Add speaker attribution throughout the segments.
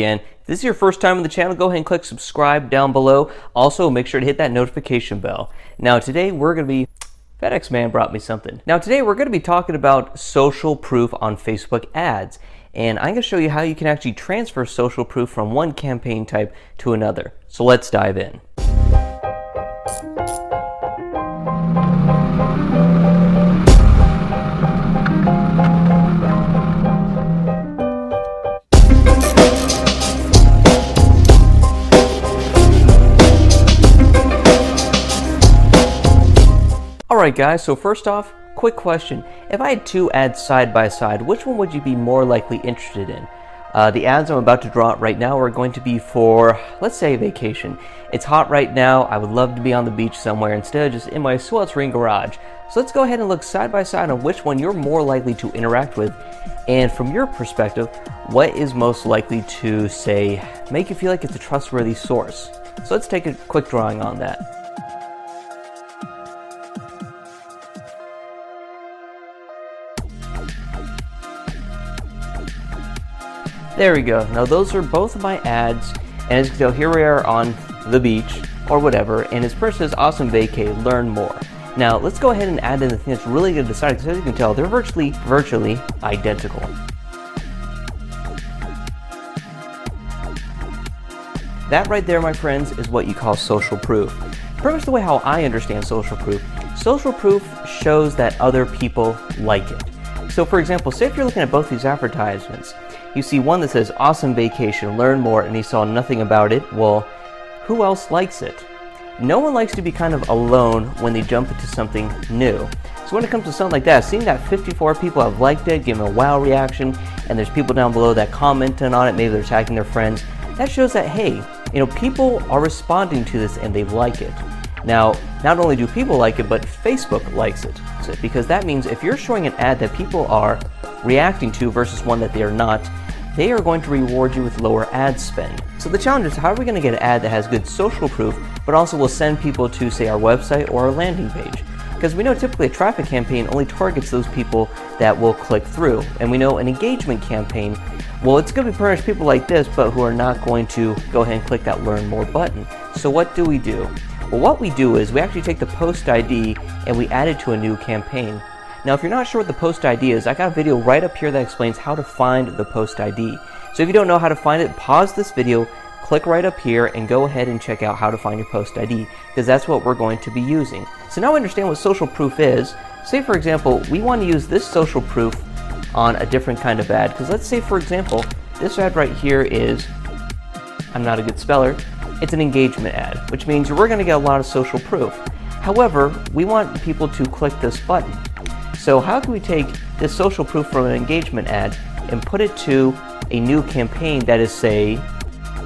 Speaker 1: Again, if this is your first time on the channel, go ahead and click subscribe down below. Also, make sure to hit that notification bell. Now, today we're going to be... FedEx man brought me something. Now, today we're going to be talking about social proof on Facebook ads. And I'm going to show you how you can actually transfer social proof from one campaign type to another. So let's dive in. Alright guys, so first off, quick question. If I had two ads side by side, which one would you be more likely interested in? The ads I'm about to draw out right now are going to be for, let's say, vacation. It's hot right now, I would love to be on the beach somewhere instead of just in my sweltering garage. So let's go ahead and look side by side on which one you're more likely to interact with. And from your perspective, what is most likely to, say, make you feel like it's a trustworthy source? So let's take a quick drawing on that. There we go. Now those are both of my ads, and as you can tell, here we are on the beach or whatever, and his first says awesome vacay, learn more. Now let's go ahead and add in the thing that's really going to decide, because as you can tell, they're virtually identical. That right there, my friends, is what you call social proof. Pretty much the way how I understand social proof. Social proof shows that other people like it. So for example, say if you're looking at both these advertisements, you see one that says awesome vacation, learn more, and he saw nothing about it. Well, who else likes it? No one likes to be kind of alone when they jump into something new. So when it comes to something like that, seeing that 54 people have liked it, given a wow reaction, and there's people down below that commented on it, maybe they're tagging their friends, that shows that, hey, people are responding to this and they like it. Now, not only do people like it, but Facebook likes it. Because that means if you're showing an ad that people are reacting to versus one that they are not, they are going to reward you with lower ad spend. So the challenge is, how are we going to get an ad that has good social proof, but also will send people to, say, our website or our landing page? Because we know typically a traffic campaign only targets those people that will click through. And we know an engagement campaign, well, it's going to be pretty much people like this, but who are not going to go ahead and click that learn more button. So what do we do? Well, what we do is we actually take the post ID and we add it to a new campaign. Now, if you're not sure what the post ID is, I got a video right up here that explains how to find the post ID. So if you don't know how to find it, pause this video, click right up here, and go ahead and check out how to find your post ID, because that's what we're going to be using. So now we understand what social proof is. Say, for example, we want to use this social proof on a different kind of ad, because let's say, for example, this ad right here is, I'm not a good speller, it's an engagement ad, which means we're going to get a lot of social proof. However, we want people to click this button. So how can we take this social proof from an engagement ad and put it to a new campaign that is, say,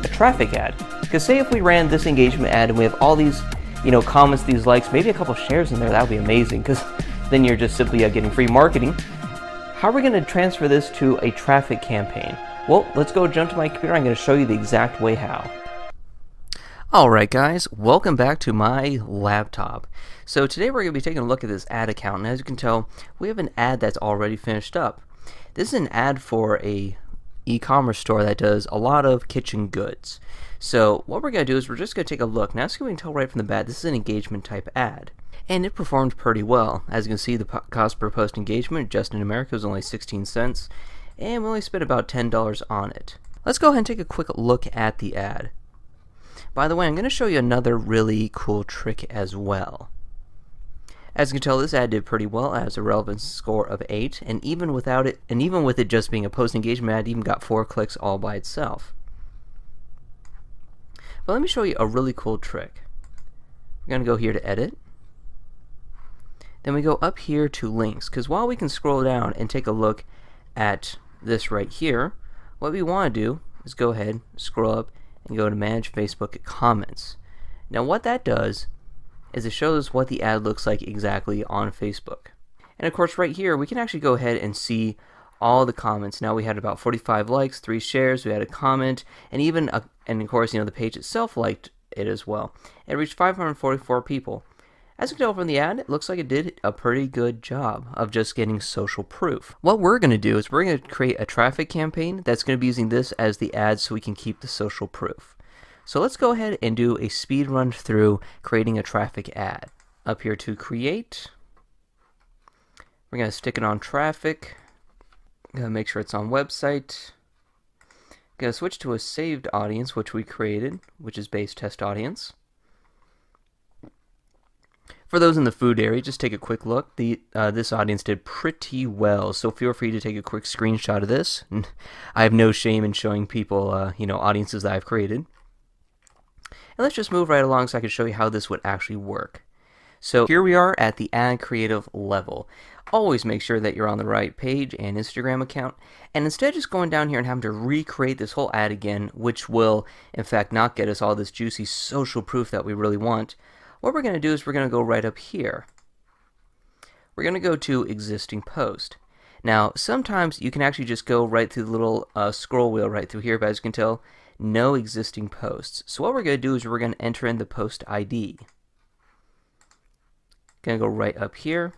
Speaker 1: a traffic ad? Because say if we ran this engagement ad and we have all these, comments, these likes, maybe a couple shares in there, that would be amazing, because then you're just simply getting free marketing. How are we going to transfer this to a traffic campaign? Well, let's go jump to my computer. I'm going to show you the exact way how. Alright guys, welcome back to my laptop. So today we're going to be taking a look at this ad account, and as you can tell, we have an ad that's already finished up. This is an ad for a e-commerce store that does a lot of kitchen goods. So what we're going to do is we're just going to take a look. Now, as you can tell right from the bat, this is an engagement type ad. And it performed pretty well. As you can see, the cost per post engagement just in America was only 16 cents, and we only spent about $10 on it. Let's go ahead and take a quick look at the ad. By the way, I'm going to show you another really cool trick as well. As you can tell, this ad did pretty well. It has a relevance score of 8, and even with it just being a post engagement ad, it even got 4 clicks all by itself. But let me show you a really cool trick. We're going to go here to edit. Then we go up here to links, because while we can scroll down and take a look at this right here, what we want to do is go ahead, scroll up, and go to manage Facebook comments. Now what that does is it shows what the ad looks like exactly on Facebook. And of course right here we can actually go ahead and see all the comments. Now we had about 45 likes, 3 shares, we had a comment, and even and of course the page itself liked it as well. It reached 544 people. As you can tell from the ad, it looks like it did a pretty good job of just getting social proof. What we're going to do is we're going to create a traffic campaign that's going to be using this as the ad so we can keep the social proof. So let's go ahead and do a speed run through creating a traffic ad. Up here to create, we're going to stick it on traffic. Going to make sure it's on website. Going to switch to a saved audience, which we created, which is base test audience. For those in the food area, just take a quick look. This audience did pretty well, so feel free to take a quick screenshot of this. I have no shame in showing people, audiences that I've created. And let's just move right along so I can show you how this would actually work. So here we are at the ad creative level. Always make sure that you're on the right page and Instagram account, and instead of just going down here and having to recreate this whole ad again, which will in fact not get us all this juicy social proof that we really want, what we're going to do is we're going to go right up here. We're going to go to existing post. Now sometimes you can actually just go right through the little scroll wheel right through here, but as you can tell, no existing posts. So what we're going to do is we're going to enter in the post ID. Going to go right up here.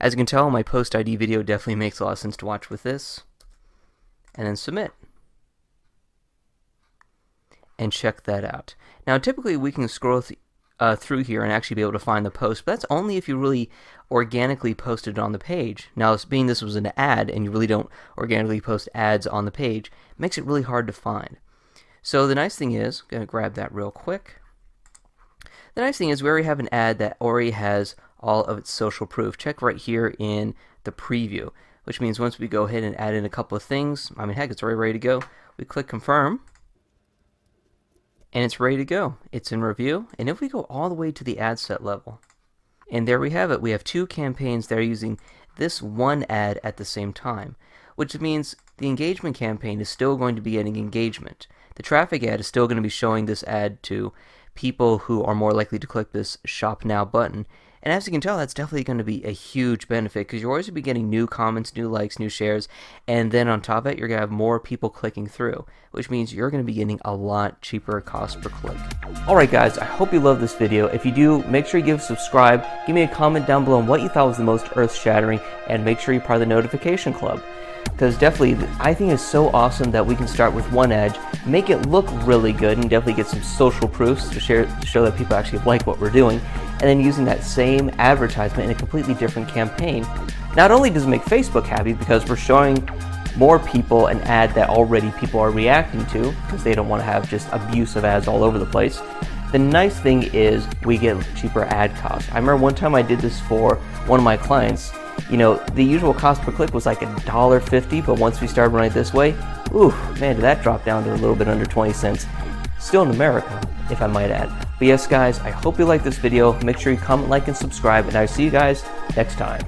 Speaker 1: As you can tell, my post ID video definitely makes a lot of sense to watch with this. And then submit. And check that out. Now typically we can scroll through here and actually be able to find the post, but that's only if you really organically posted it on the page. Now being this was an ad and you really don't organically post ads on the page, it makes it really hard to find. So the nice thing is, I'm going to grab that real quick. The nice thing is we already have an ad that already has all of its social proof. Check right here in the preview, which means once we go ahead and add in a couple of things, I mean heck, it's already ready to go. We click confirm. And it's ready to go. It's in review. And if we go all the way to the ad set level, and there we have it. We have two campaigns that are using this one ad at the same time, which means the engagement campaign is still going to be getting engagement. The traffic ad is still going to be showing this ad to people who are more likely to click this Shop Now button. And as you can tell, that's definitely going to be a huge benefit because you're always going to be getting new comments, new likes, new shares, and then on top of it, you're going to have more people clicking through, which means you're going to be getting a lot cheaper cost per click. Alright guys, I hope you love this video. If you do, make sure you give a subscribe, give me a comment down below on what you thought was the most earth-shattering, and make sure you're part of the notification club. Because definitely, I think it's so awesome that we can start with one edge, make it look really good, and definitely get some social proofs to show that people actually like what we're doing, and then using that same advertisement in a completely different campaign. Not only does it make Facebook happy because we're showing more people an ad that already people are reacting to, because they don't want to have just abusive ads all over the place. The nice thing is we get cheaper ad costs. I remember one time I did this for one of my clients. You know, the usual cost per click was like $1.50, but once we started running it this way, ooh, man, did that drop down to a little bit under 20 cents. Still in America, if I might add. But yes, guys, I hope you liked this video. Make sure you comment, like, and subscribe, and I'll see you guys next time.